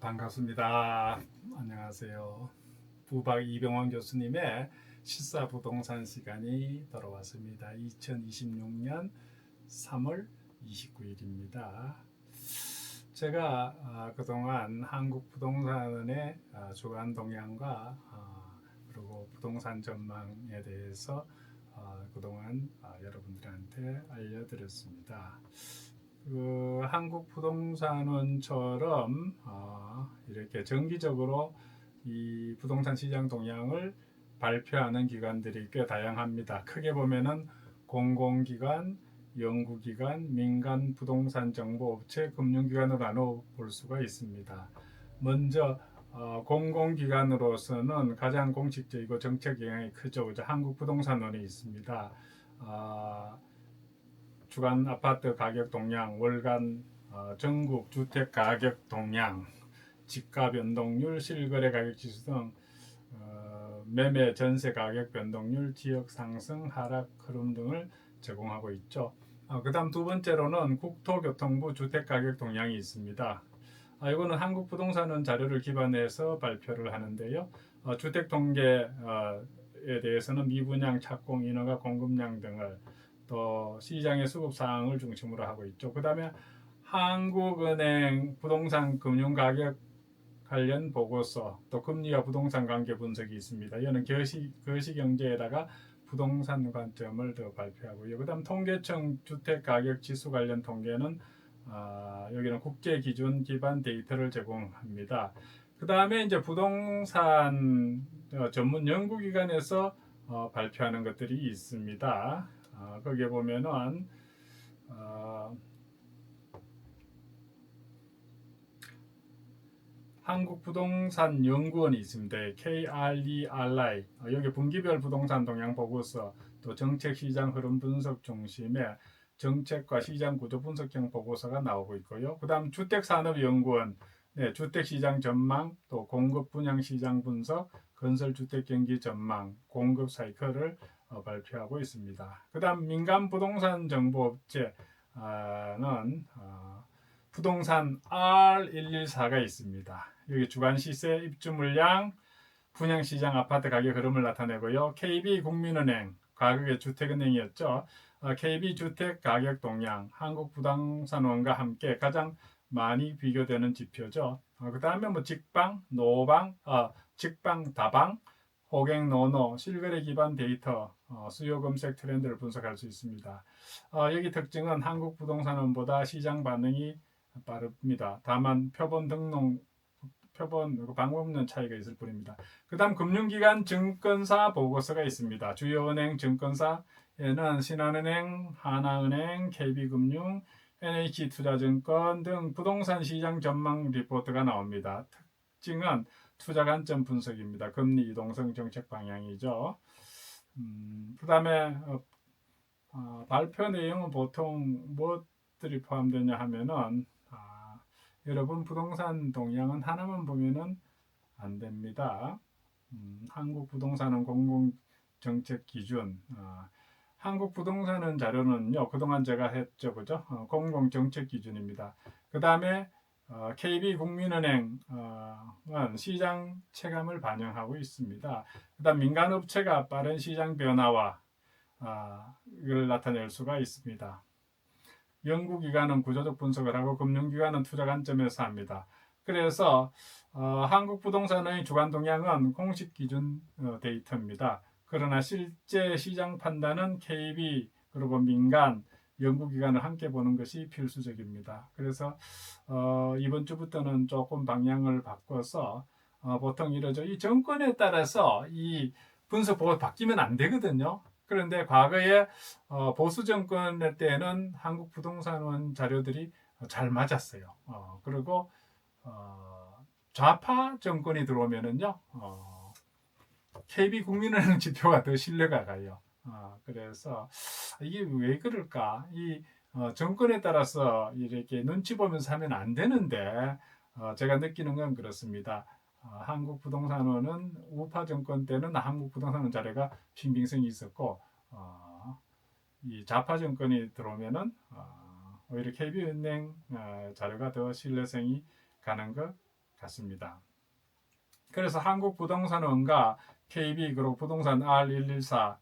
반갑습니다. 안녕하세요. 부박 이병헌 교수님의 시사부동산 시간이 돌아왔습니다. 2026년 3월 29일입니다. 제가 그동안 한국 부동산의 주간 동향과 그리고 부동산 전망에 대해서 그동안 여러분들한테 알려드렸습니다. 한국 부동산원처럼 이렇게 정기적으로 이 부동산 시장 동향을 발표하는 기관들이 꽤 다양합니다. 크게 보면은 공공기관, 연구기관, 민간 부동산 정보업체, 금융기관으로 나눠 볼 수가 있습니다. 먼저 공공기관으로서는 가장 공식적이고 정책 영향이 크죠. 한국부동산원이 있습니다. 주간 아파트 가격 동향, 월간 전국 주택 가격 동향, 집가 변동률, 실거래 가격 지수 등 매매 전세 가격 변동률, 지역 상승, 하락 흐름 등을 제공하고 있죠. 그 다음 두 번째로는 국토교통부 주택가격 동향이 있습니다. 이거는 한국부동산원 자료를 기반해서 발표를 하는데요. 주택통계에 대해서는 미분양, 착공, 인허가, 공급량 등을 또 시장의 수급 사항을 중심으로 하고 있죠. 그 다음에 한국은행 부동산 금융가격 관련 보고서, 또 금리와 부동산 관계 분석이 있습니다. 이거는 거시경제에다가 부동산 관점을 더 발표하고요. 그 다음 통계청 주택가격 지수 관련 통계는 여기는 국제 기준 기반 데이터를 제공합니다. 그 다음에 이제 부동산 전문 연구기관에서 발표하는 것들이 있습니다. 거기에 보면은 한국부동산연구원이 있습니다. KRERI. 여기 분기별 부동산 동향 보고서, 또 정책시장 흐름 분석 중심의 정책과 시장 구조 분석형 보고서가 나오고 있고요. 그 다음 주택산업연구원, 주택시장 전망, 또 공급 분양 시장 분석, 건설주택 경기 전망, 공급 사이클을 발표하고 있습니다. 그 다음 민간부동산 정보업체는 부동산 R114가 있습니다. 여기 주간 시세, 입주 물량, 분양시장 아파트 가격 흐름을 나타내고요. KB국민은행, 과거의 주택은행이었죠. KB주택 가격 동향, 한국부동산원과 함께 가장 많이 비교되는 지표죠. 그 다음에 뭐 직방, 노방, 직방, 다방, 호갱, 노노, 실거래 기반 데이터, 수요 검색 트렌드를 분석할 수 있습니다. 여기 특징은 한국부동산원보다 시장 반응이 빠릅니다. 다만 표본 방법론 차이가 있을 뿐입니다. 그 다음 금융기관 증권사 보고서가 있습니다. 주요 은행 증권사에는 신한은행, 하나은행, KB금융, NH투자증권 등 부동산 시장 전망 리포트가 나옵니다. 특징은 투자 관점 분석입니다. 금리 이동성 정책 방향이죠. 그 다음에 발표 내용은 보통 무엇들이 포함되냐 하면은 여러분 부동산 동향은 하나만 보면은 안 됩니다. 한국 부동산은 공공정책 기준, 한국 부동산은 자료는요 그동안 제가 했죠, 그죠? 공공정책 기준입니다. 그 다음에 KB국민은행은 시장 체감을 반영하고 있습니다. 그 다음 민간업체가 빠른 시장 변화와 이걸 나타낼 수가 있습니다. 연구기관은 구조적 분석을 하고 금융기관은 투자 관점에서 합니다. 그래서 한국 부동산의 주간 동향은 공식 기준 데이터입니다. 그러나 실제 시장 판단은 KB 그리고 민간 연구기관을 함께 보는 것이 필수적입니다. 그래서 이번 주부터는 조금 방향을 바꿔서 보통 이러죠. 이 정권에 따라서 이 분석 보고 바뀌면 안 되거든요. 그런데 과거에 보수 정권 때는 한국 부동산원 자료들이 잘 맞았어요. 그리고 좌파 정권이 들어오면은요 KB국민은행 지표가 더 신뢰가 가요. 그래서 이게 왜 그럴까? 이 정권에 따라서 이렇게 눈치 보면서 하면 안 되는데 제가 느끼는 건 그렇습니다. 한국부동산원은 우파 정권 때는 한국부동산원 자료가 신빙성이 있었고 이 좌파 정권이 들어오면은 오히려 KB은행 자료가 더 신뢰성이 가는 것 같습니다. 그래서 한국부동산원과 KB 그리고 부동산 R114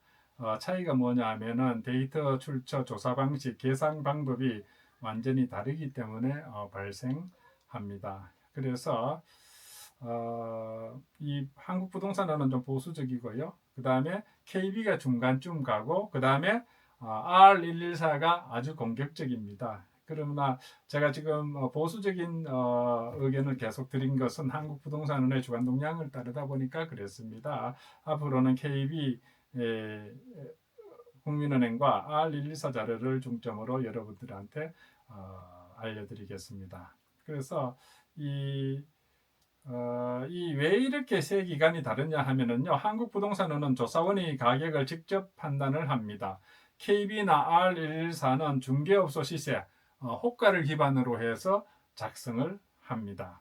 차이가 뭐냐 하면은 데이터 출처 조사 방식 계산 방법이 완전히 다르기 때문에 발생합니다. 그래서 이 한국부동산원은 좀 보수적이고요. 그 다음에 KB가 중간쯤 가고 그 다음에 R114가 아주 공격적입니다. 그러나 제가 지금 보수적인 의견을 계속 드린 것은 한국부동산원의 주간 동향을 따르다 보니까 그랬습니다. 앞으로는 KB 국민은행과 R114 자료를 중점으로 여러분들한테 알려드리겠습니다. 그래서 이 왜 이렇게 세 기관이 다르냐 하면은요, 한국부동산원은 조사원이 가격을 직접 판단을 합니다. KB나 R114는 중개업소 시세, 호가를 기반으로 해서 작성을 합니다.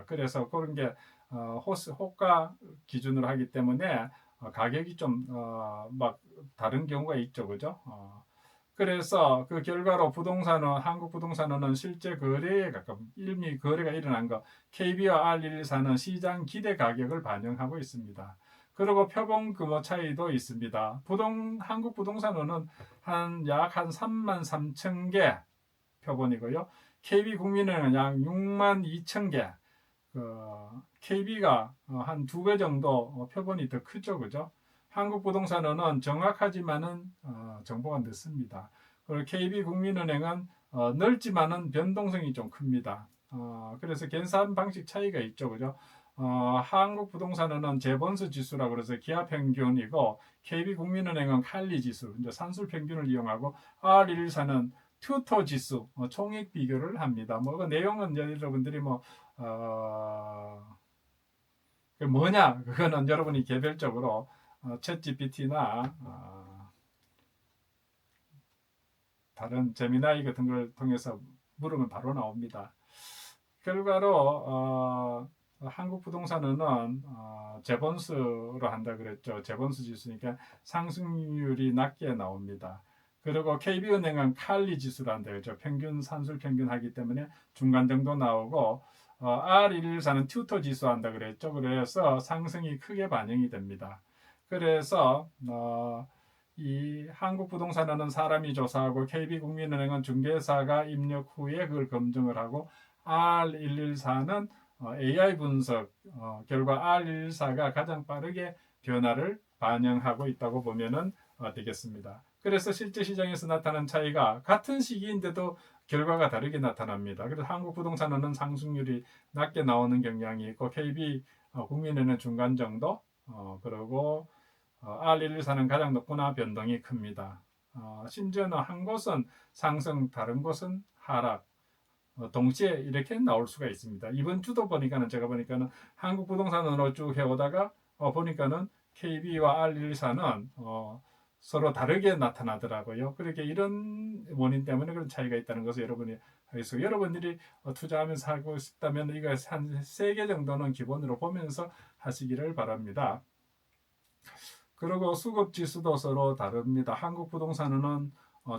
그래서 그런 게 호가 기준으로 하기 때문에 가격이 좀 막 다른 경우가 있죠, 그죠? 그래서 그 결과로 부동산은 한국부동산원은 실제 거래에 가까운 이미 거래가 일어난 거 KB와 R114는 시장 기대 가격을 반영하고 있습니다. 그리고 표본 규모 차이도 있습니다. 한국부동산원은 약 한 3만 3천 개 표본이고요. KB국민은행은 약 6만 2천 개. KB가 한 2배 정도 표본이 더 크죠, 그죠? 한국부동산원은 정확하지만은 정보가 늦습니다. 그리고 KB국민은행은 넓지만은 변동성이 좀 큽니다. 그래서 계산 방식 차이가 있죠, 그죠? 한국부동산원은 재본수 지수라고 그래서 기하평균이고 KB국민은행은 칼리 지수, 이제 산술 평균을 이용하고 R114는 튜터 지수, 총액 비교를 합니다. 그 내용은 여러분들이 그 뭐냐, 그거는 여러분이 개별적으로 챗GPT나 다른 제미나이 같은 걸 통해서 물으면 바로 나옵니다. 결과로 한국부동산은 재본수로 한다 그랬죠. 재본수 지수니까 상승률이 낮게 나옵니다. 그리고 KB은행은 칼리 지수로 한다 그랬죠. 평균 산술 평균 하기 때문에 중간 정도 나오고 R114는 튜터 지수 한다 그랬죠. 그래서 상승이 크게 반영이 됩니다. 그래서 이 한국부동산원은 사람이 조사하고 KB국민은행은 중개사가 입력 후에 그걸 검증을 하고 R114는 AI 분석 결과 R114가 가장 빠르게 변화를 반영하고 있다고 보면 되겠습니다. 그래서 실제 시장에서 나타난 차이가 같은 시기인데도 결과가 다르게 나타납니다. 그래서 한국부동산원은 상승률이 낮게 나오는 경향이 있고 KB 국민은행은 중간 정도 그리고 R114는 가장 높거나 변동이 큽니다. 심지어는 한 곳은 상승, 다른 곳은 하락 동시에 이렇게 나올 수가 있습니다. 이번 주도 보니까는 제가 보니까는 한국부동산으로 쭉 해오다가 보니까는 KB와 R114는 서로 다르게 나타나더라고요. 그렇게 이런 원인 때문에 그런 차이가 있다는 것을 여러분이 알겠어요. 여러분들이 투자하면서 하고 싶다면 이거 한 3개 정도는 기본으로 보면서 하시기를 바랍니다. 그리고 수급 지수도 서로 다릅니다. 한국부동산은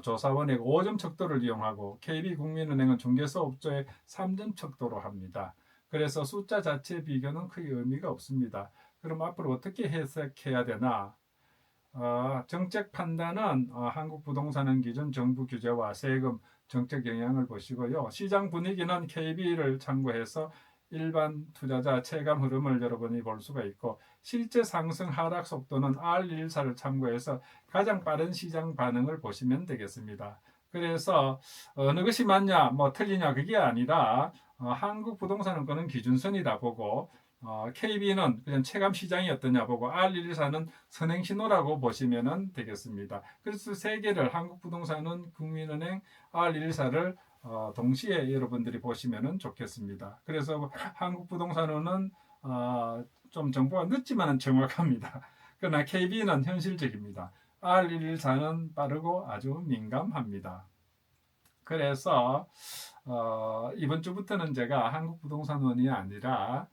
조사원의 5점 척도를 이용하고 KB국민은행은 중개사 업소의 3점 척도로 합니다. 그래서 숫자 자체 비교는 크게 의미가 없습니다. 그럼 앞으로 어떻게 해석해야 되나? 정책 판단은 한국부동산은 기존 정부 규제와 세금, 정책 영향을 보시고요. 시장 분위기는 KB를 참고해서 일반 투자자 체감 흐름을 여러분이 볼 수가 있고 실제 상승 하락 속도는 R114를 참고해서 가장 빠른 시장 반응을 보시면 되겠습니다. 그래서 어느 것이 맞냐 틀리냐 그게 아니라 한국부동산은 기준선이라 보고 KB는 그냥 체감 시장이 어떠냐 보고 R114는 선행 신호라고 보시면 되겠습니다. 그래서 세 개를 한국부동산은 국민은행 R114를 동시에 여러분들이 보시면 좋겠습니다. 그래서 한국부동산원은 좀 정보가 늦지만 정확합니다. 그러나 KB는 현실적입니다. R114는 빠르고 아주 민감합니다. 그래서 이번 주부터는 제가 한국부동산원이 아니라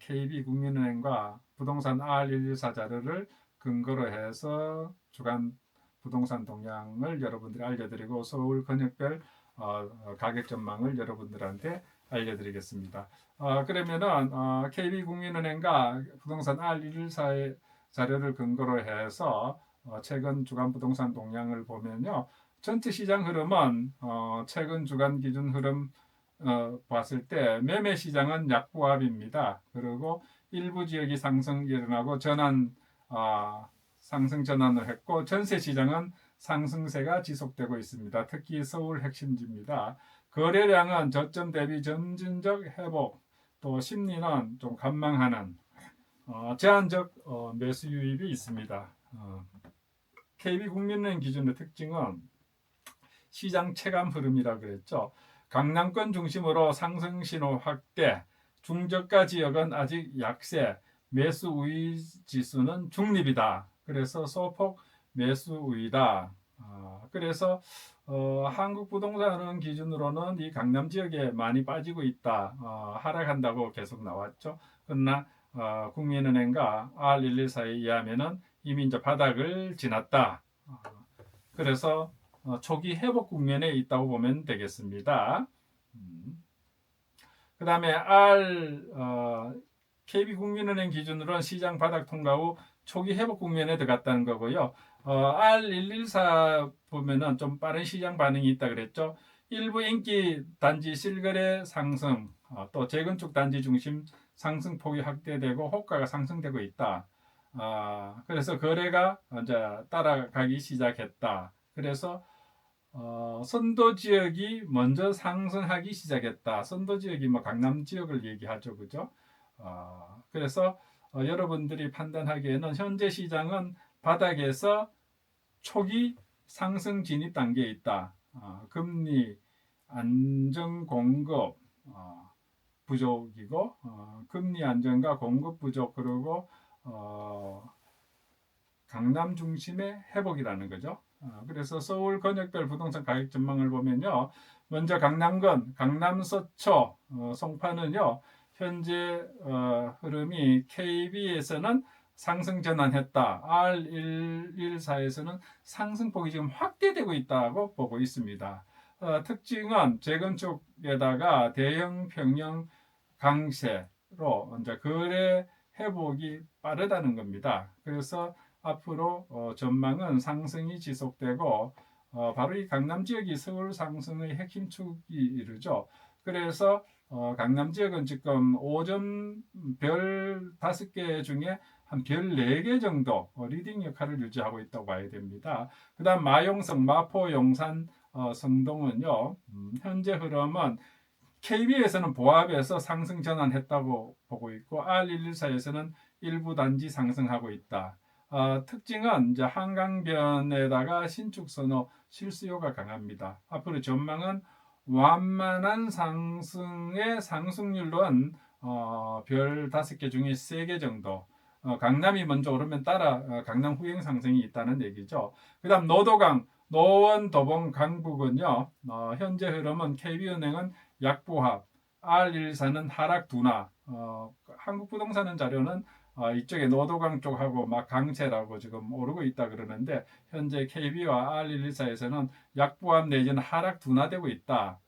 KB국민은행과 부동산 R114 자료를 근거로 해서 주간 부동산 동향을 여러분들이 알려드리고 서울 권역별 가격 전망을 여러분들한테 알려드리겠습니다. 그러면은 KB국민은행과 부동산 R114의 자료를 근거로 해서 최근 주간 부동산 동향을 보면요. 전체 시장 흐름은 최근 주간 기준 흐름 봤을 때 매매 시장은 약보합입니다. 그리고 일부 지역이 상승 일어나고 상승 전환을 했고 전세 시장은 상승세가 지속되고 있습니다. 특히 서울 핵심지입니다. 거래량은 저점 대비 점진적 회복, 또 심리는 좀 관망하는 제한적 매수 유입이 있습니다. KB국민은행 기준의 특징은 시장 체감 흐름이라 그랬죠. 강남권 중심으로 상승 신호 확대, 중저가 지역은 아직 약세, 매수 우위 지수는 중립이다. 그래서 소폭 매수 우위다. 그래서 한국부동산은 기준으로는 이 강남 지역에 많이 빠지고 있다. 하락한다고 계속 나왔죠. 그러나 국민은행과 R114에 의하면은 이미 이제 바닥을 지났다. 그래서 초기 회복 국면에 있다고 보면 되겠습니다. 그 다음에 KB국민은행 기준으로는 시장 바닥 통과 후 초기 회복 국면에 들어갔다는 거고요. R114 보면은 좀 빠른 시장 반응이 있다 그랬죠. 일부 인기 단지 실거래 상승, 또 재건축 단지 중심 상승폭이 확대되고 호가가 상승되고 있다. 그래서 거래가 이제 따라가기 시작했다. 그래서 선도 지역이 먼저 상승하기 시작했다. 선도 지역이 뭐 강남 지역을 얘기하죠, 그죠? 그래서 여러분들이 판단하기에는 현재 시장은 바닥에서 초기 상승 진입 단계에 있다. 금리 안정 공급 부족이고 금리 안정과 공급 부족 그리고 강남 중심의 회복이라는 거죠. 그래서 서울 권역별 부동산 가격 전망을 보면요. 먼저 강남권, 강남 서초, 송파는요. 현재 흐름이 KB에서는 상승 전환했다. R114에서는 상승폭이 지금 확대되고 있다고 보고 있습니다. 특징은 재건축에다가 대형 평형 강세로 이제 거래 회복이 빠르다는 겁니다. 그래서 앞으로 전망은 상승이 지속되고 바로 이 강남 지역이 서울 상승의 핵심 축이 이르죠. 그래서 강남 지역은 지금 5점 별 5개 중에 한 별 4개 정도 리딩 역할을 유지하고 있다고 봐야 됩니다. 그 다음 마용성, 마포, 용산, 성동은요. 현재 흐름은 KB에서는 보합에서 상승 전환했다고 보고 있고 R114에서는 일부 단지 상승하고 있다. 특징은 이제 한강변에다가 신축 선호 실수요가 강합니다. 앞으로 전망은 완만한 상승의 상승률은 별 5개 중에 3개 정도. 강남이 먼저 오르면 따라 강남 후행 상승이 있다는 얘기죠. 그 다음 노도강, 노원, 도봉, 강북은요. 현재 흐름은 KB은행은 약보합, R114는 하락 둔화. 한국부동산은 자료는 이쪽에 노도강 쪽하고 막 강세라고 지금 오르고 있다 그러는데 현재 KB와 R114에서는 약보합 내지는 하락 둔화되고 있다.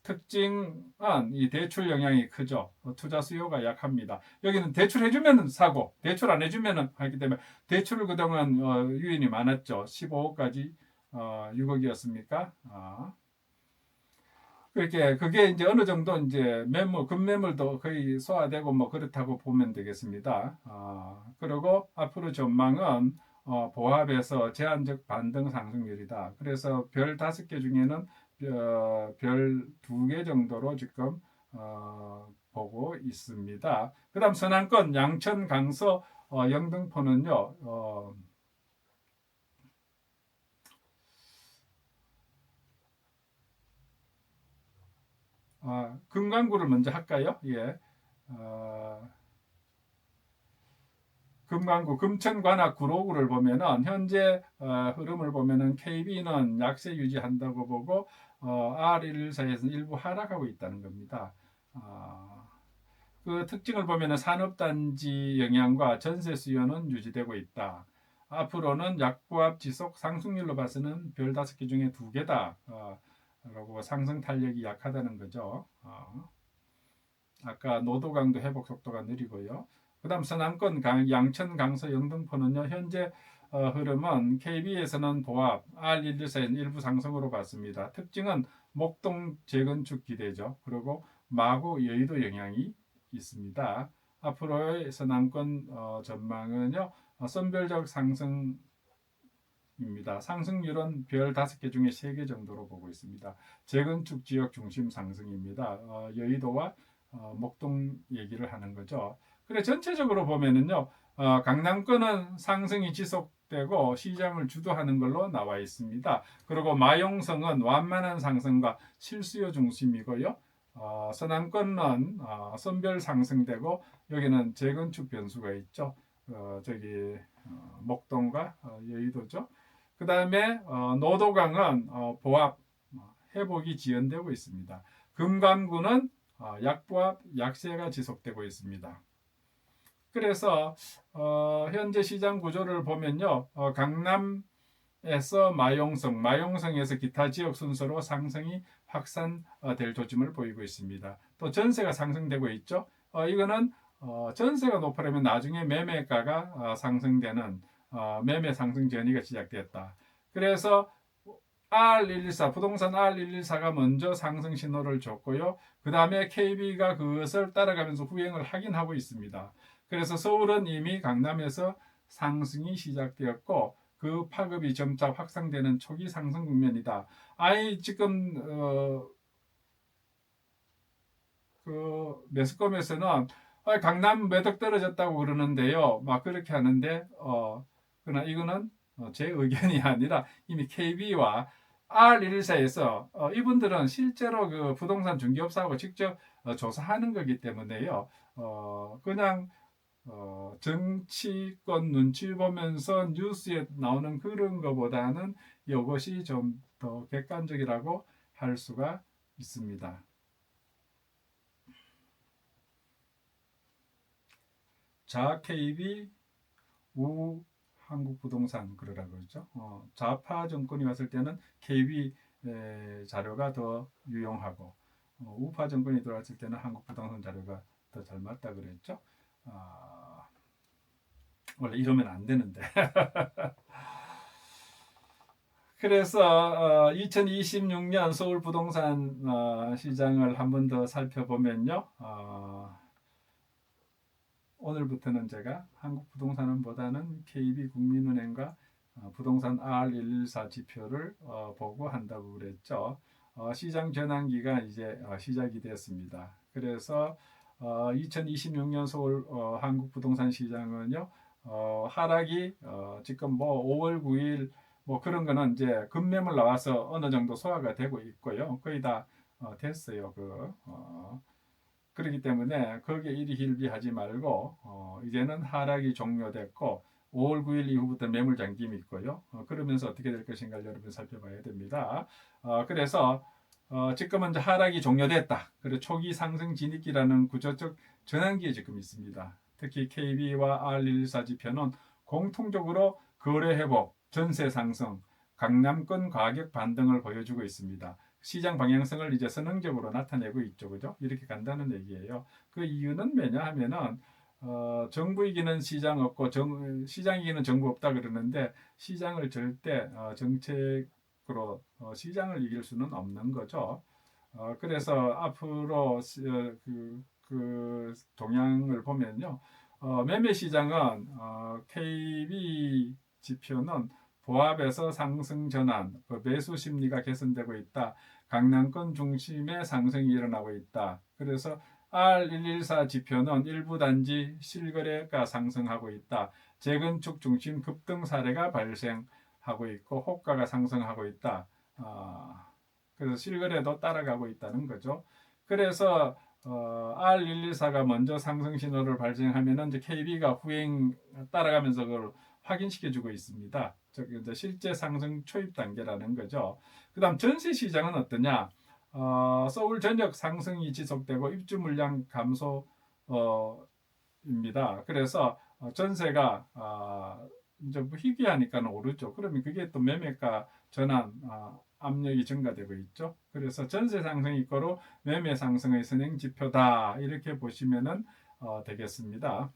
특징은 이 대출 영향이 크죠. 투자 수요가 약합니다. 여기는 대출 해주면 사고, 대출 안 해주면 하기 때문에 대출을 그동안 유인이 많았죠. 15억까지 6억이었습니까? 그게 이제 어느 정도 이제 급매물도 거의 소화되고 뭐 그렇다고 보면 되겠습니다. 그리고 앞으로 전망은 보합에서 제한적 반등 상승률이다. 그래서 별 5개 중에는 별 2개 정도로 지금 보고 있습니다. 그 다음 서남권 양천, 강서, 영등포는요. 금강구를 먼저 할까요? 예. 금강구, 금천관악 구로구를 보면은 현재 흐름을 보면은 KB는 약세 유지한다고 보고 R114에서는 일부 하락하고 있다는 겁니다. 그 특징을 보면은 산업단지 영향과 전세 수요는 유지되고 있다. 앞으로는 약보합 지속 상승률로 봐서는 별 5개 중에 2개다. 라고 상승 탄력이 약하다는 거죠. 아까 노도강도 회복 속도가 느리고요. 그다음 서남권 양천, 강서, 영등포는요. 현재 흐름은 KB에서는 보합, R114에는 일부 상승으로 봤습니다. 특징은 목동 재건축 기대죠. 그리고 마구 여의도 영향이 있습니다. 앞으로의 서남권 전망은요. 선별적 상승입니다. 상승률은 별 5개 중에 3개 정도로 보고 있습니다. 재건축 지역 중심 상승입니다. 여의도와 목동 얘기를 하는 거죠. 그래 전체적으로 보면은요, 강남권은 상승이 지속되고 시장을 주도하는 걸로 나와 있습니다. 그리고 마용성은 완만한 상승과 실수요 중심이고요. 서남권은 선별 상승되고 여기는 재건축 변수가 있죠. 저기 목동과 여의도죠. 그 다음에 노도강은 보합 회복이 지연되고 있습니다. 금감구는 약보합 약세가 지속되고 있습니다. 그래서 현재 시장 구조를 보면요, 강남에서 마용성에서 기타 지역 순서로 상승이 확산될 조짐을 보이고 있습니다. 또 전세가 상승되고 있죠. 이거는 전세가 높으려면 나중에 매매가가 상승되는 매매 상승 전이가 시작됐다. 그래서 R114 부동산 R114가 먼저 상승 신호를 줬고요. 그 다음에 KB가 그것을 따라가면서 후행을 하긴 하고 있습니다. 그래서 서울은 이미 강남에서 상승이 시작되었고 그 파급이 점차 확산되는 초기 상승 국면이다. 지금 그 매스컴에서는 강남 매덕 떨어졌다고 그러는데요. 막 그렇게 하는데 그러나 이거는 제 의견이 아니라 이미 KB와 R114에서 이분들은 실제로 그 부동산 중개업사하고 직접 조사하는 거기 때문에요. 그냥 정치권 눈치 보면서 뉴스에 나오는 그런 것보다는 이것이 좀 더 객관적이라고 할 수가 있습니다. 자 KB 우 한국부동산 그러라고 그러죠. 좌파 정권이 왔을 때는 KB 자료가 더 유용하고 우파 정권이 들어왔을 때는 한국부동산 자료가 더 잘 맞다 그랬죠. 원래 이러면 안 되는데. 그래서 2026년 서울 부동산 시장을 한 번 더 살펴보면요. 오늘부터는 제가 한국부동산원보다는 KB국민은행과 부동산 R114 지표를 보고 한다고 그랬죠. 시장 전환기가 이제 시작이 됐습니다. 그래서 2026년 서울 한국부동산 시장은요, 하락이 지금 뭐 5월 9일 뭐 그런 거는 이제 급매물 나와서 어느 정도 소화가 되고 있고요. 거의 다 됐어요. 그렇기 때문에 거기에 일희일비하지 말고 이제는 하락이 종료됐고 5월 9일 이후부터 매물 잠김이 있고요. 그러면서 어떻게 될 것인가를 여러분 살펴봐야 됩니다. 그래서 지금은 이제 하락이 종료됐다. 그리고 초기 상승 진입기라는 구조적 전환기에 지금 있습니다. 특히 KB와 R114 지표는 공통적으로 거래 회복, 전세 상승, 강남권 가격 반등을 보여주고 있습니다. 시장 방향성을 이제 선행적으로 나타내고 있죠, 그죠? 이렇게 간다는 얘기예요. 그 이유는 뭐냐 하면은 정부 이기는 시장 없고 시장 이기는 정부 없다 그러는데 시장을 절대 정책으로 시장을 이길 수는 없는 거죠. 그래서 앞으로 그 동향을 보면요, 매매 시장은 KB 지표는 보합에서 상승 전환, 매수 심리가 개선되고 있다. 강남권 중심의 상승이 일어나고 있다. 그래서 R114 지표는 일부 단지 실거래가 상승하고 있다. 재건축 중심 급등 사례가 발생하고 있고 호가가 상승하고 있다. 그래서 실거래도 따라가고 있다는 거죠. 그래서 R114가 먼저 상승 신호를 발생하면은 이제 KB가 후행 따라가면서 그걸 확인시켜주고 있습니다. 즉 이제 실제 상승 초입 단계라는 거죠. 그다음 전세 시장은 어떠냐? 서울 전역 상승이 지속되고 입주 물량 감소 입니다. 그래서 전세가 이제 뭐 희귀하니까 오르죠. 그러면 그게 또 매매가 전환 압력이 증가되고 있죠. 그래서 전세 상승이 있고로 매매 상승의 선행 지표다 이렇게 보시면은 되겠습니다.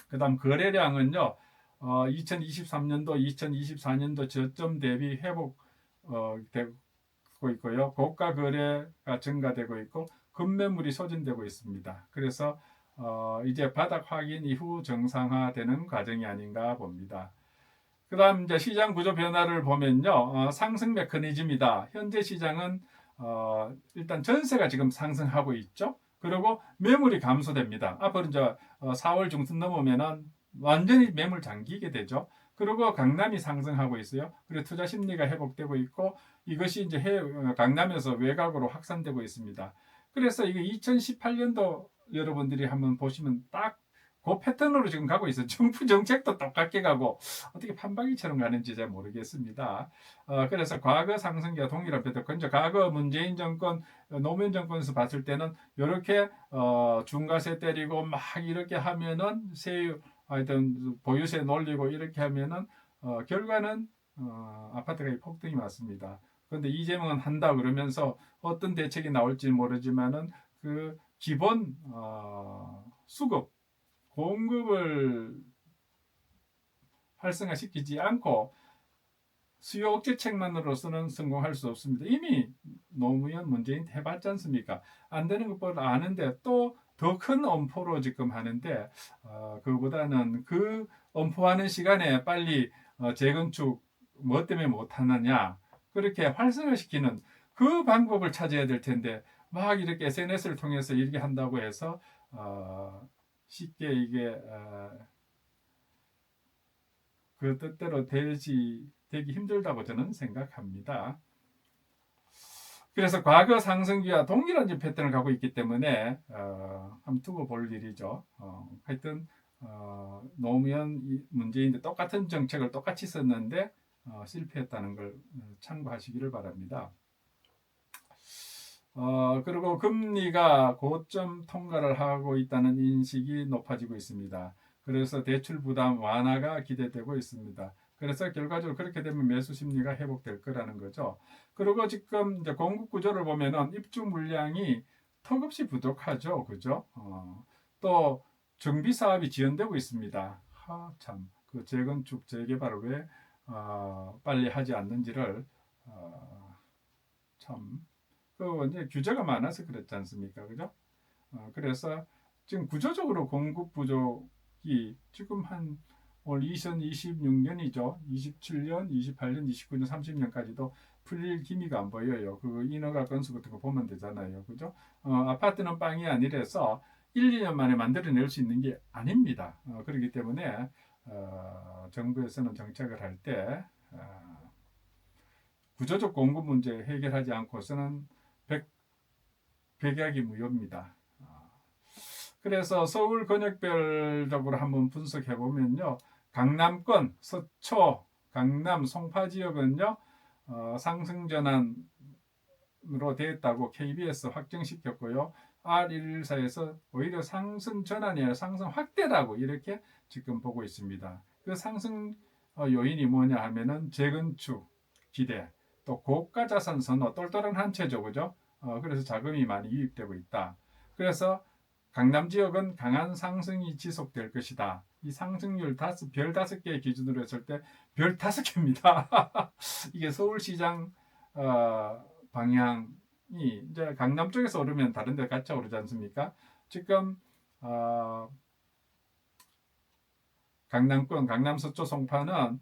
그다음 거래량은요. 2023년도, 2024년도 저점 대비 회복 되고 있고요. 고가 거래가 증가되고 있고 급매물이 소진되고 있습니다. 그래서 이제 바닥 확인 이후 정상화되는 과정이 아닌가 봅니다. 그 다음 이제 시장 구조 변화를 보면요. 상승 메커니즘이다. 현재 시장은 일단 전세가 지금 상승하고 있죠. 그리고 매물이 감소됩니다. 앞으로 이제 4월 중순 넘으면은 완전히 매물 잠기게 되죠. 그리고 강남이 상승하고 있어요. 그리고 투자 심리가 회복되고 있고 이것이 이제 강남에서 외곽으로 확산되고 있습니다. 그래서 이게 2018년도 여러분들이 한번 보시면 딱 그 패턴으로 지금 가고 있어요. 정부 정책도 똑같게 가고 어떻게 판박이처럼 가는지 잘 모르겠습니다. 그래서 과거 상승기와 동일한 패턴. 근데 과거 문재인 정권, 노무현 정권에서 봤을 때는 이렇게 중과세 때리고 막 이렇게 하면은 하여튼 보유세 놀리고 이렇게 하면은 결과는 아파트 가격 폭등이 왔습니다. 그런데 이재명은 한다 그러면서 어떤 대책이 나올지 모르지만은 그 기본 수급 공급을 활성화시키지 않고 수요 억제책만으로서는 성공할 수 없습니다. 이미 노무현 문재인 해봤지 않습니까? 안 되는 것보다 아는데 또 더 큰 엄포로 지금 하는데 그보다는 그 엄포하는 시간에 빨리 재건축 뭐 때문에 못하느냐 그렇게 활성화시키는 그 방법을 찾아야 될 텐데 막 이렇게 SNS를 통해서 이렇게 한다고 해서 쉽게 이게 그 뜻대로 되기 힘들다고 저는 생각합니다. 그래서 과거 상승기와 동일한 패턴을 가고 있기 때문에 한번 두고 볼 일이죠. 하여튼 노무현 문재인도 똑같은 정책을 똑같이 썼는데 실패했다는 걸 참고하시기를 바랍니다. 그리고 금리가 고점 통과를 하고 있다는 인식이 높아지고 있습니다. 그래서 대출 부담 완화가 기대되고 있습니다. 그래서 결과적으로 그렇게 되면 매수 심리가 회복될 거라는 거죠. 그리고 지금 이제 공급 구조를 보면은 입주 물량이 턱없이 부족하죠. 그죠? 또 정비 사업이 지연되고 있습니다. 참, 그 재건축, 재개발을 왜 빨리 하지 않는지를 참 그 이제 규제가 많아서 그렇지 않습니까? 그죠? 그래서 지금 구조적으로 공급 부족이 지금 한 올 2026년이죠. 27년, 28년, 29년, 30년까지도 풀릴 기미가 안 보여요. 그 인허가 건수 같은 거 보면 되잖아요. 그죠? 아파트는 빵이 아니라서 1, 2년 만에 만들어낼 수 있는 게 아닙니다. 그렇기 때문에 정부에서는 정책을 할 때 구조적 공급 문제 해결하지 않고서는 백약이 무효입니다. 그래서 서울 권역별적으로 한번 분석해 보면요. 강남권, 서초, 강남, 송파 지역은요. 상승 전환으로 되었다고 KBS 확정시켰고요. R114에서 오히려 상승 전환이 아니라 상승 확대라고 이렇게 지금 보고 있습니다. 그 상승 요인이 뭐냐 하면은 재건축 기대, 또 고가 자산 선호, 똘똘한 한 채죠, 그죠? 그래서 자금이 많이 유입되고 있다. 그래서 강남 지역은 강한 상승이 지속될 것이다. 이 상승률 별 5개 기준으로 했을 때 별 5개입니다. 이게 서울시장 방향이 이제 강남 쪽에서 오르면 다른 데 같이 오르지 않습니까? 지금 강남권, 강남 서초 송파는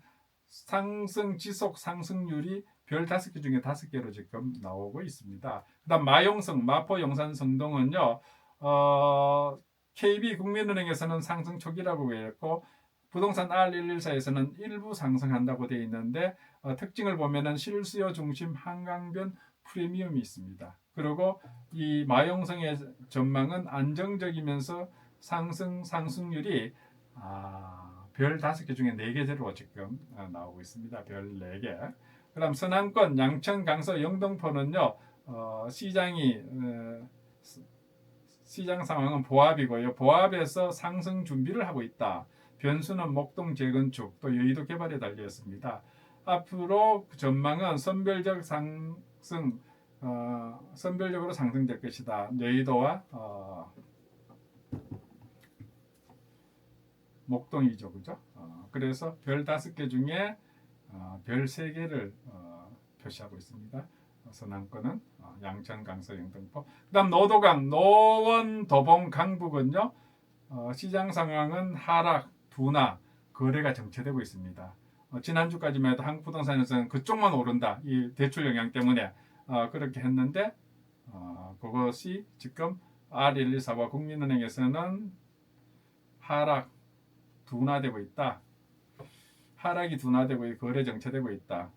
상승 지속 상승률이 별 5개 중에 5개로 지금 나오고 있습니다. 그다음 마용성, 마포, 용산, 성동은요. KB 국민은행에서는 상승 초기라고 했고 부동산 R114에서는 일부 상승한다고 되어 있는데 특징을 보면은 실수요 중심 한강변 프리미엄이 있습니다. 그리고 이 마용성의 전망은 안정적이면서 상승률이 별 5개 중에 4개제로 지금 나오고 있습니다. 별 4개. 그다음 서남권 양천, 강서, 영등포는요. 시장 상황은 보합이고요. 보합에서 상승 준비를 하고 있다. 변수는 목동 재건축 또 여의도 개발에 달려 있습니다. 앞으로 전망은 선별적으로 상승될 것이다. 여의도와 목동이죠, 그죠? 그래서 별 5개 중에 별 3개를 표시하고 있습니다. 서남권은 양천, 강서, 영등포. 그다음 노도강, 노원, 도봉, 강북은요. 시장 상황은 하락, 둔화, 거래가 정체되고 있습니다. 지난주까지만 해도 한국부동산에서는 그쪽만 오른다. 이 대출 영향 때문에 그렇게 했는데 그것이 지금 R124와 국민은행에서는 하락, 둔화되고 있다. 하락이 둔화되고 거래 정체되고 있다.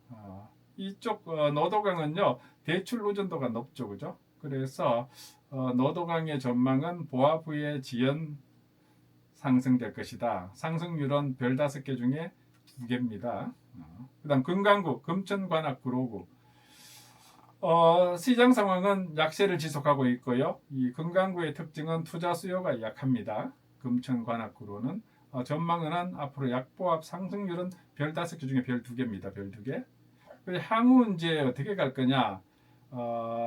이쪽 노도강은요 대출 의존도가 높죠, 그죠? 그래서 노도강의 전망은 보합 후에 지연 상승될 것이다. 상승률은 별 5개 중에 2개입니다. 그다음 금강구, 금천, 관악, 구로구. 시장 상황은 약세를 지속하고 있고요. 이 금강구의 특징은 투자 수요가 약합니다. 금천, 관악, 구로는 전망은 앞으로 약보합 상승률은 별 5개 중에 별 2개입니다. 별 2개. 향후 이제 어떻게 갈 거냐?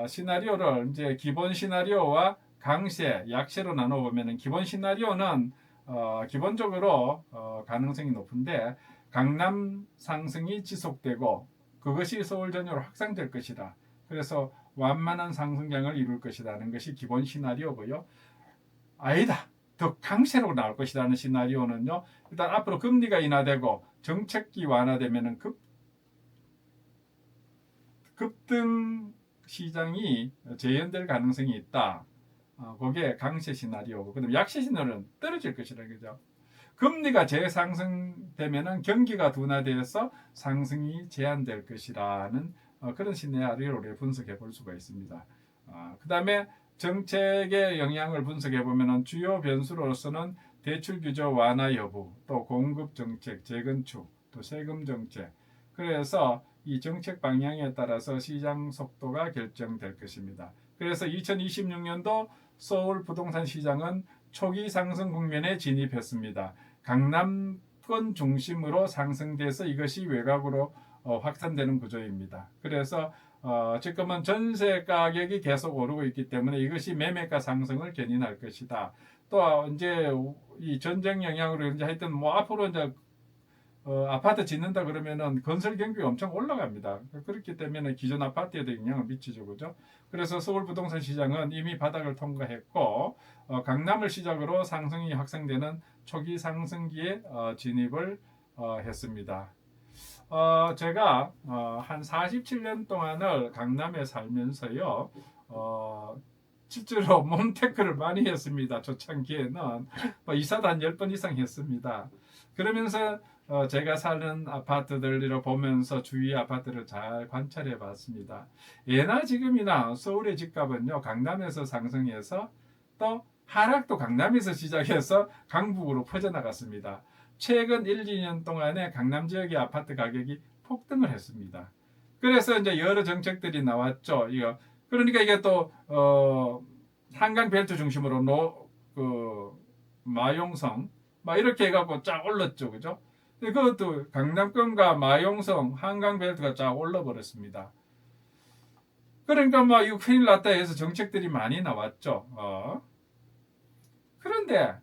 시나리오를 이제 기본 시나리오와 강세, 약세로 나눠 보면은 기본 시나리오는 기본적으로 가능성이 높은데 강남 상승이 지속되고 그것이 서울 전역으로 확산될 것이다. 그래서 완만한 상승장을 이룰 것이라는 것이 기본 시나리오고요. 아니다. 더 강세로 나올 것이라는 시나리오는요. 일단 앞으로 금리가 인하되고 정책기 완화되면은 급등 시장이 재현될 가능성이 있다. 그게 강세 시나리오고, 그다음 약세 시나리오는 떨어질 것이라는 거죠. 금리가 재상승되면은 경기가 둔화되어서 상승이 제한될 것이라는 그런 시나리오를 분석해 볼 수가 있습니다. 그다음에 정책의 영향을 분석해 보면은 주요 변수로서는 대출 규제 완화 여부, 또 공급 정책, 재건축, 또 세금 정책. 그래서 이 정책 방향에 따라서 시장 속도가 결정될 것입니다. 그래서 2026년도 서울 부동산 시장은 초기 상승 국면에 진입했습니다. 강남권 중심으로 상승돼서 이것이 외곽으로 확산되는 구조입니다. 그래서 지금은 전세 가격이 계속 오르고 있기 때문에 이것이 매매가 상승을 견인할 것이다. 또 이제 이 전쟁 영향으로 이제 하여튼 뭐 앞으로 이제 아파트 짓는다 그러면은 건설 경비가 엄청 올라갑니다. 그렇기 때문에 기존 아파트에도 영향을 미치죠, 그죠? 그래서 서울 부동산 시장은 이미 바닥을 통과했고 강남을 시작으로 상승이 확산되는 초기 상승기에 진입을 했습니다. 제가 한 47년 동안을 강남에 살면서요. 실제로 몸테크를 많이 했습니다. 초창기에는 이사도 한 10번 이상 했습니다. 그러면서 제가 사는 아파트들을 보면서 주위 아파트를 잘 관찰해 봤습니다. 예나 지금이나 서울의 집값은요, 강남에서 상승해서 또 하락도 강남에서 시작해서 강북으로 퍼져나갔습니다. 최근 1, 2년 동안에 강남 지역의 아파트 가격이 폭등을 했습니다. 그래서 이제 여러 정책들이 나왔죠. 그러니까 이게 또 한강 벨트 중심으로 마용성 막 이렇게 해갖고 쫙 올랐죠, 그죠? 그것도 강남권과 마용성, 한강 벨트가 쫙 올라버렸습니다. 그러니까 막 이거 큰일 났다 해서 정책들이 많이 나왔죠. 그런데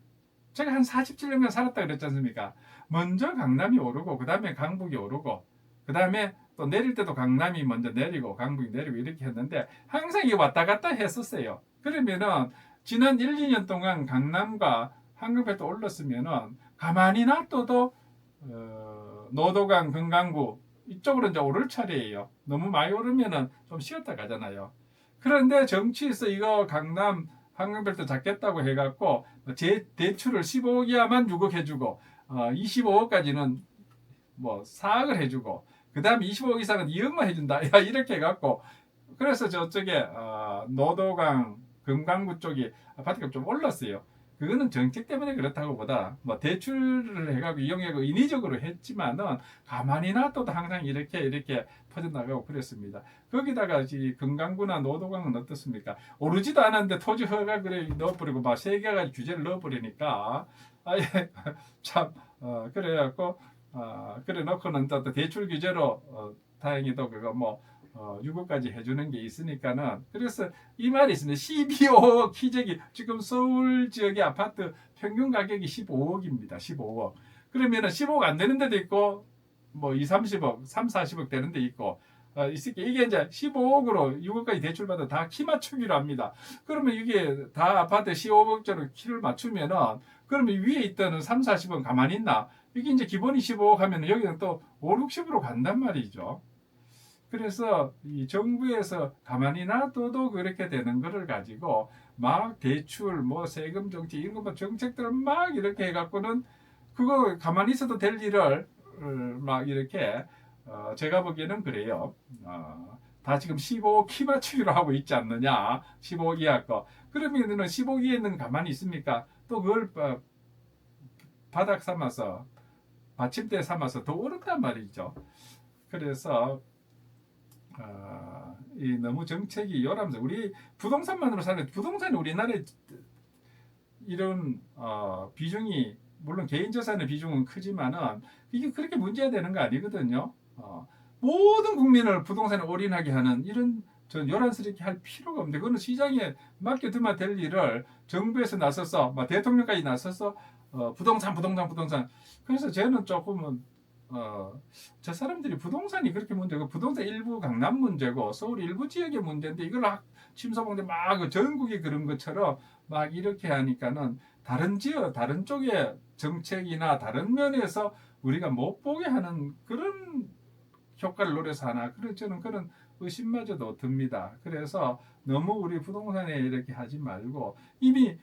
제가 한 47년간 살았다 그랬지 않습니까? 먼저 강남이 오르고 그 다음에 강북이 오르고 그 다음에 또 내릴 때도 강남이 먼저 내리고 강북이 내리고 이렇게 했는데 항상 이 왔다 갔다 했었어요. 그러면은 지난 1, 2년 동안 강남과 한강벨트 올랐으면은 가만히 놔둬도 노도강, 금강구 이쪽으로 이제 오를 차례예요. 너무 많이 오르면은 좀 쉬었다 가잖아요. 그런데 정치에서 이거 강남 한강벨트 잡겠다고 해갖고 대출을 15억 이하만 6억 해주고 25억까지는 뭐 4억을 해주고 그 다음에 25억 이상은 2억만 해준다. 이렇게 해갖고 그래서 저쪽에 노도강 금강구 쪽이 아파트가 좀 올랐어요. 그거는 정책 때문에 그렇다고 보다 뭐 대출을 해가지고 이용하고 인위적으로 했지만은 가만히 놔둬도 항상 이렇게 퍼져나가고 그랬습니다. 거기다가 이 금강구나 노도강은 어떻습니까? 오르지도 않았는데 토지 허가 그래 넣어버리고 막 세 개가 규제를 넣어버리니까 아예 참 그래갖고 그래 놓고는 또 대출 규제로 다행히도 그거 뭐 유고까지 해주는 게 있으니까는 그래서 이 말이 있습니다. 12억 희재기 지금 서울 지역의 아파트 평균 가격이 15억입니다. 15억. 그러면은 15억 안 되는 데도 있고 뭐 2, 30억, 3, 40억 되는 데 있고 이게 이제 15억으로 6억까지 대출받아 다 키 맞추기로 합니다. 그러면 이게 다 아파트 15억짜리 키를 맞추면은 그러면 위에 있던 3, 40억 가만히 있나? 이게 이제 기본이 15억 하면 여기는 또 5, 60으로 간단 말이죠. 그래서 이 정부에서 가만히 놔둬도 그렇게 되는 거를 가지고 막 대출, 뭐 세금 정책 이런 거 정책들을 막 이렇게 해갖고는 그거 가만히 있어도 될 일을 막 이렇게 제가 보기에는 그래요. 다 지금 15 키 맞추기로 하고 있지 않느냐? 15 이하 거. 그러면은 15 이하는 가만히 있습니까? 또 그걸 바닥 삼아서 받침대 삼아서 더 오른단 말이죠. 그래서 이 너무 정책이 요람서 우리 부동산만으로 사는 부동산이 우리나라에 이런 비중이 물론 개인 자산의 비중은 크지만은 이게 그렇게 문제가 되는 거 아니거든요. 모든 국민을 부동산에 올인하게 하는 이런 전 요란스럽게 할 필요가 없는데 그거는 시장에 맡겨두면 될 일을 정부에서 나서서 대통령까지 나서서 부동산 그래서 저는 조금은 저 사람들이 부동산이 그렇게 문제고 부동산 일부 강남 문제고 서울 일부 지역의 문제인데 이걸 침소봉대 막 전국이 그런 것처럼 막 이렇게 하니까는 다른 지역 다른 쪽의 정책이나 다른 면에서 우리가 못 보게 하는 그런 효과를 노려서 하나 그런 저는 그런 의심마저도 듭니다. 그래서 너무 우리 부동산에 이렇게 하지 말고 이미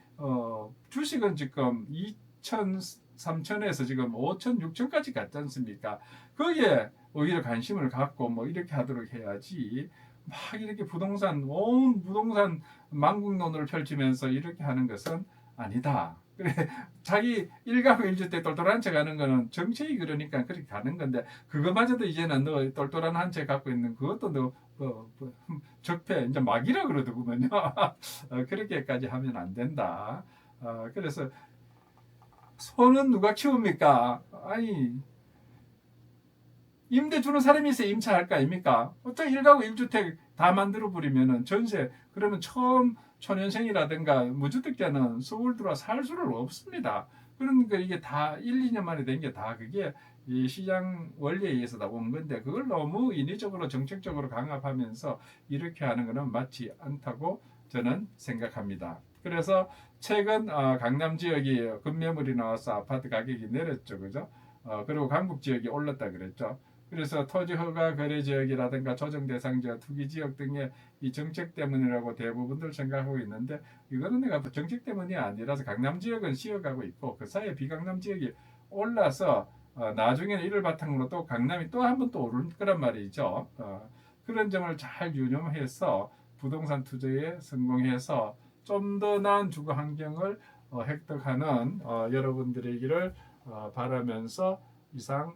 주식은 지금 2천 3천에서 지금 5천 6천까지 갔지 않습니까? 거기에 오히려 관심을 갖고 뭐 이렇게 하도록 해야지 막 이렇게 온 부동산 망국론을 펼치면서 이렇게 하는 것은 아니다. 그래 자기 일가구 일주택 똘똘한 채 가는 거는 정책이 그러니까 그렇게 가는 건데 그거마저도 이제는 너 똘똘한 한 채 갖고 있는 그것도 너 적폐 이제 막이라 그러더군요. 그렇게까지 하면 안 된다. 그래서 소는 누가 키웁니까? 아니 임대 주는 사람이 있어야 임차할 거 아닙니까? 어떤 일가구 1주택 다 만들어 버리면은 전세 그러면 처음 초년생이라든가 무주택자는 서울 들어와 살 수를 없습니다. 그러니까 이게 다 1, 2년 만에 된 게 다 그게 이 시장 원리에 의해서 다 온 건데 그걸 너무 인위적으로 정책적으로 강압하면서 이렇게 하는 것은 맞지 않다고 저는 생각합니다. 그래서 최근 강남 지역이 급매물이 나와서 아파트 가격이 내렸죠, 그죠? 그리고 강북 지역이 올랐다 그랬죠. 그래서 토지 허가 거래 지역이라든가 조정 대상 지역, 투기 지역 등의 이 정책 때문이라고 대부분들 생각하고 있는데 이거는 내가 정책 때문이 아니라서 강남 지역은 쉬어가고 있고 그 사이에 비강남 지역이 올라서 나중에는 이를 바탕으로 또 강남이 또 한 번 또 오를 거란 말이죠. 그런 점을 잘 유념해서 부동산 투자에 성공해서 좀 더 나은 주거 환경을 획득하는 여러분들이기를 바라면서 이상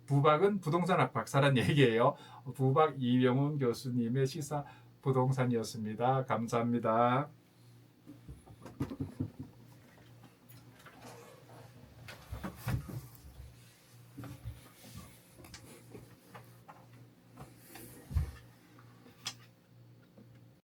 부박은 부동산학 박사란 얘기예요. 부박 이병훈 교수님의 시사 부동산이었습니다. 감사합니다.